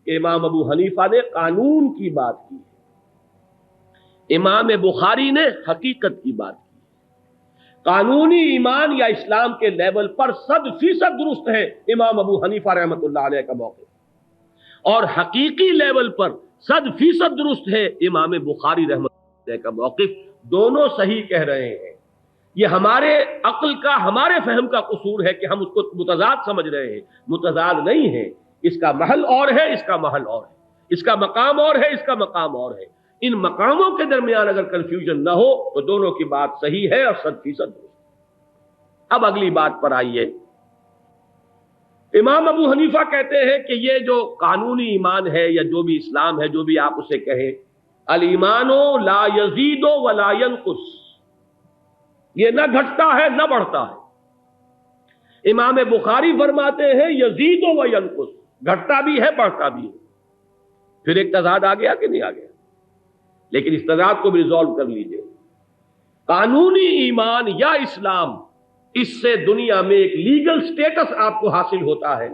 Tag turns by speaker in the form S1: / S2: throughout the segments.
S1: کہ امام ابو حنیفہ نے قانون کی بات کی ہے، امام بخاری نے حقیقت کی بات کی ہے۔ قانونی ایمان یا اسلام کے لیول پر 100% درست ہے امام ابو حنیفہ رحمۃ اللہ علیہ کا موقف، اور حقیقی لیول پر 100% درست ہے امام بخاری رحمۃ اللہ علیہ کا موقف۔ دونوں صحیح کہہ رہے ہیں۔ یہ ہمارے عقل کا، ہمارے فہم کا قصور ہے کہ ہم اس کو متضاد سمجھ رہے ہیں۔ متضاد نہیں ہے، اس کا محل اور ہے، اس کا محل اور ہے، اس کا مقام اور ہے، اس کا مقام اور ہے۔ ان مقاموں کے درمیان اگر کنفیوژن نہ ہو تو دونوں کی بات صحیح ہے اور 100% درست۔ اب اگلی بات پر آئیے۔ امام ابو حنیفہ کہتے ہیں کہ یہ جو قانونی ایمان ہے یا جو بھی اسلام ہے، جو بھی آپ اسے کہیں، الایمان لا یزید ولا ینقص، یہ نہ گھٹتا ہے نہ بڑھتا ہے۔ امام بخاری فرماتے ہیں یزید و ینقص، گھٹتا بھی ہے بڑھتا بھی ہے۔ پھر ایک تضاد آ گیا کہ نہیں آ گیا؟ لیکن اس تضاد کو بھی ریزالو کر لیجئے۔ قانونی ایمان یا اسلام، اس سے دنیا میں ایک لیگل سٹیٹس آپ کو حاصل ہوتا ہے،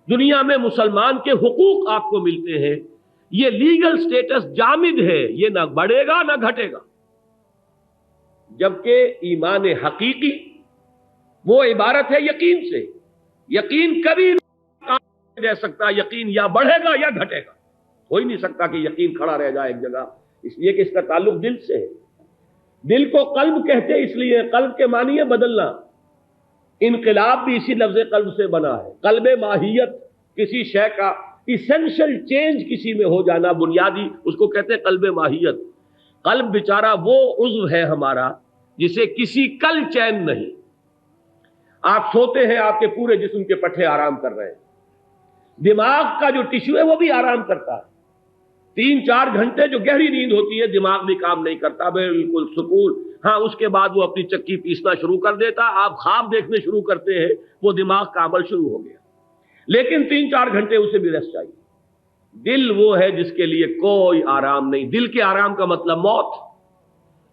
S1: دنیا میں مسلمان کے حقوق آپ کو ملتے ہیں۔ یہ لیگل سٹیٹس جامد ہے، یہ نہ بڑھے گا نہ گھٹے گا۔ جبکہ ایمان حقیقی وہ عبارت ہے یقین سے۔ یقین کبھی نہیں رہ سکتا، یقین یا بڑھے گا یا گھٹے گا، ہو ہی نہیں سکتا کہ یقین کھڑا رہ جائے ایک جگہ، اس لیے کہ اس کا تعلق دل سے ہے۔ دل کو قلب کہتے اس لیے، قلب کے معنی ہے بدلنا۔ انقلاب بھی اسی لفظ قلب سے بنا ہے۔ قلب ماہیت، کسی شے کا ایسنشل چینج کسی میں ہو جانا، بنیادی، اس کو کہتے ہیں قلب ماہیت۔ قلب بیچارہ وہ عضو ہے ہمارا جسے کسی کل چین نہیں۔ آپ سوتے ہیں، آپ کے پورے جسم کے پٹھے آرام کر رہے ہیں، دماغ کا جو ٹشو ہے وہ بھی آرام کرتا ہے۔ 3-4 گھنٹے جو گہری نیند ہوتی ہے، دماغ بھی کام نہیں کرتا، بالکل سکون۔ ہاں، اس کے بعد وہ اپنی چکی پیسنا شروع کر دیتا، آپ خواب دیکھنے شروع کرتے ہیں، وہ دماغ کا عمل شروع ہو گیا۔ لیکن 3-4 گھنٹے اسے بھی ریسٹ چاہیے۔ دل وہ ہے جس کے لیے کوئی آرام نہیں۔ دل کے آرام کا مطلب موت۔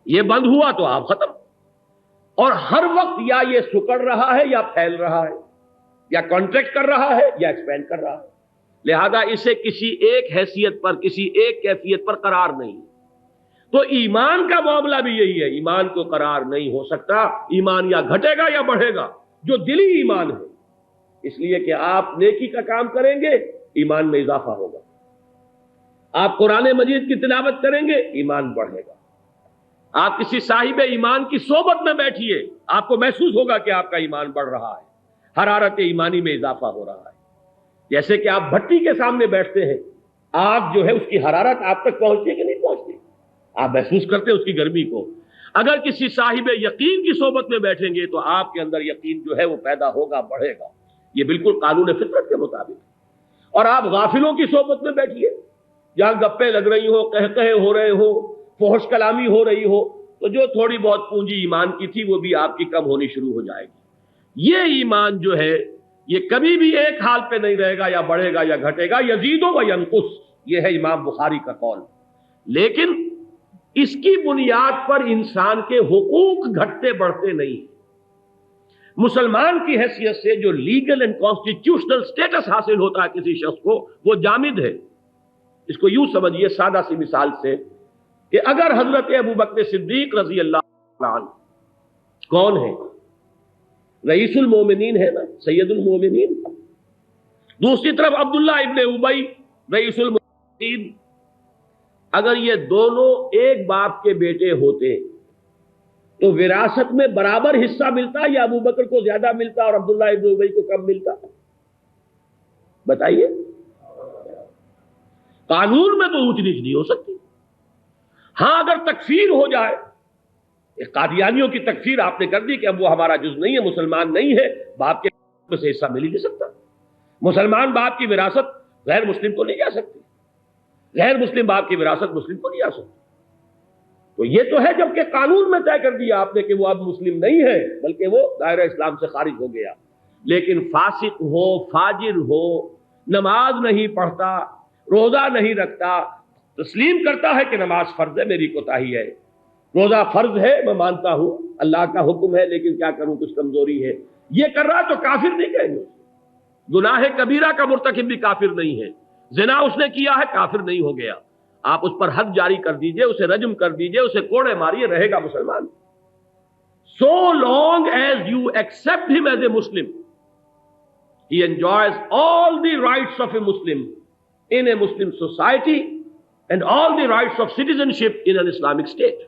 S1: یہ بند ہوا تو آپ ختم، اور ہر وقت یا یہ سکڑ رہا ہے یا پھیل رہا ہے، یا کانٹریکٹ کر رہا ہے یا ایکسپینڈ کر رہا ہے۔ لہذا اسے کسی ایک حیثیت پر، کسی ایک کیفیت پر قرار نہیں۔ تو ایمان کا معاملہ بھی یہی ہے، ایمان کو قرار نہیں ہو سکتا۔ ایمان یا گھٹے گا یا بڑھے گا، جو دلی ایمان ہے۔ اس لیے کہ آپ نیکی کا کام کریں گے، ایمان میں اضافہ ہوگا۔ آپ قرآن مجید کی تلاوت کریں گے، ایمان بڑھے گا۔ آپ کسی صاحب ایمان کی صحبت میں بیٹھیے، آپ کو محسوس ہوگا کہ آپ کا ایمان بڑھ رہا ہے، حرارت ایمانی میں اضافہ ہو رہا ہے۔ جیسے کہ آپ بھٹی کے سامنے بیٹھتے ہیں، آگ جو ہے اس کی حرارت آپ تک پہنچتی ہے کہ نہیں پہنچتی؟ آپ محسوس کرتے ہیں اس کی گرمی کو۔ اگر کسی صاحب یقین کی صحبت میں بیٹھیں گے تو آپ کے اندر یقین جو ہے وہ پیدا ہوگا، بڑھے گا۔ یہ بالکل قانون فطرت کے مطابق۔ اور آپ غافلوں کی صحبت میں بیٹھیے، جہاں گپیں لگ رہی ہو، قہقہے ہو رہے ہو، فحش کلامی ہو رہی ہو، تو جو تھوڑی بہت پونجی ایمان کی تھی وہ بھی آپ کی کم ہونی شروع ہو جائے گی۔ یہ ایمان جو ہے یہ کبھی بھی ایک حال پہ نہیں رہے گا، یا بڑھے گا یا گھٹے گا، یزید و ینقص۔ یہ ہے امام بخاری کا قول۔ لیکن اس کی بنیاد پر انسان کے حقوق گھٹتے بڑھتے نہیں۔ مسلمان کی حیثیت سے جو لیگل اینڈ کانسٹیٹیوشنل سٹیٹس حاصل ہوتا ہے کسی شخص کو، وہ جامد ہے۔ اس کو یوں سمجھیے سادہ سی مثال سے، کہ اگر حضرت ابوبکر صدیق رضی اللہ عنہ کون ہے؟ رئیس المومنین ہے نا، سید المومنین۔ دوسری طرف عبداللہ ابن ابی رئیس المومنین۔ اگر یہ دونوں ایک باپ کے بیٹے ہوتے تو وراثت میں برابر حصہ ملتا یا ابوبکر کو زیادہ ملتا اور عبداللہ ابن ابی کو کم ملتا؟ بتائیے۔ قانون میں تو اونچ نیچ نہیں ہو سکتی۔ ہاں، اگر تکفیر ہو جائے، قادیانیوں کی تکفیر آپ نے کر دی کہ اب وہ ہمارا جز نہیں ہے، مسلمان نہیں ہے، باپ کے سے حصہ مل ہی نہیں سکتا۔ مسلمان باپ کی وراثت غیر مسلم کو نہیں جا سکتی، غیر مسلم باپ کی وراثت مسلم کو نہیں جا سکتی۔ تو یہ تو ہے جب کہ قانون میں طے کر دیا آپ نے کہ وہ اب مسلم نہیں ہے، بلکہ وہ دائرہ اسلام سے خارج ہو گیا۔ لیکن فاسق ہو، فاجر ہو، نماز نہیں پڑھتا، روزہ نہیں رکھتا، تسلیم کرتا ہے کہ نماز فرض ہے، میری کوتاہی ہے، روزہ فرض ہے، میں مانتا ہوں اللہ کا حکم ہے، لیکن کیا کروں کچھ کمزوری ہے، یہ کر رہا تو کافر نہیں کہیں گے۔ گناہ کبیرہ کا مرتکب بھی کافر نہیں ہے، زنا اس نے کیا ہے کافر نہیں ہو گیا، آپ اس پر حد جاری کر دیجئے، اسے رجم کر دیجئے، اسے کوڑے ماریے، رہے گا مسلمان. So long as you accept him as a Muslim, he enjoys all the rights of a Muslim in a Muslim society and all the rights of citizenship in an Islamic state.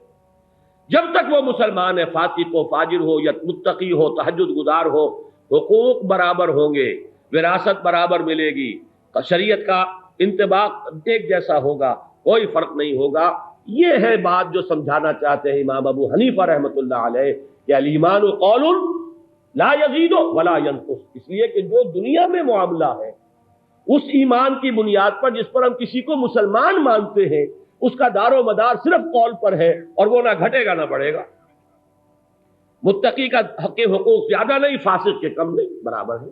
S1: جب تک وہ مسلمان ہے، فاسق ہو، فاجر ہو یا متقی ہو، تہجد گزار ہو، حقوق برابر ہوں گے، وراثت برابر ملے گی، شریعت کا انطباق ایک جیسا ہوگا، کوئی فرق نہیں ہوگا. یہ ہے بات جو سمجھانا چاہتے ہیں امام ابو حنیفہ رحمۃ اللہ علیہ کہ الایمان قول لا یزید ولا ینقص. اس لیے کہ جو دنیا میں معاملہ ہے اس ایمان کی بنیاد پر جس پر ہم کسی کو مسلمان مانتے ہیں، اس کا دار و مدار صرف قول پر ہے، اور وہ نہ گھٹے گا نہ بڑھے گا. متقی کا حق حقوق زیادہ نہیں، فاسق کے کم نہیں، برابر ہے.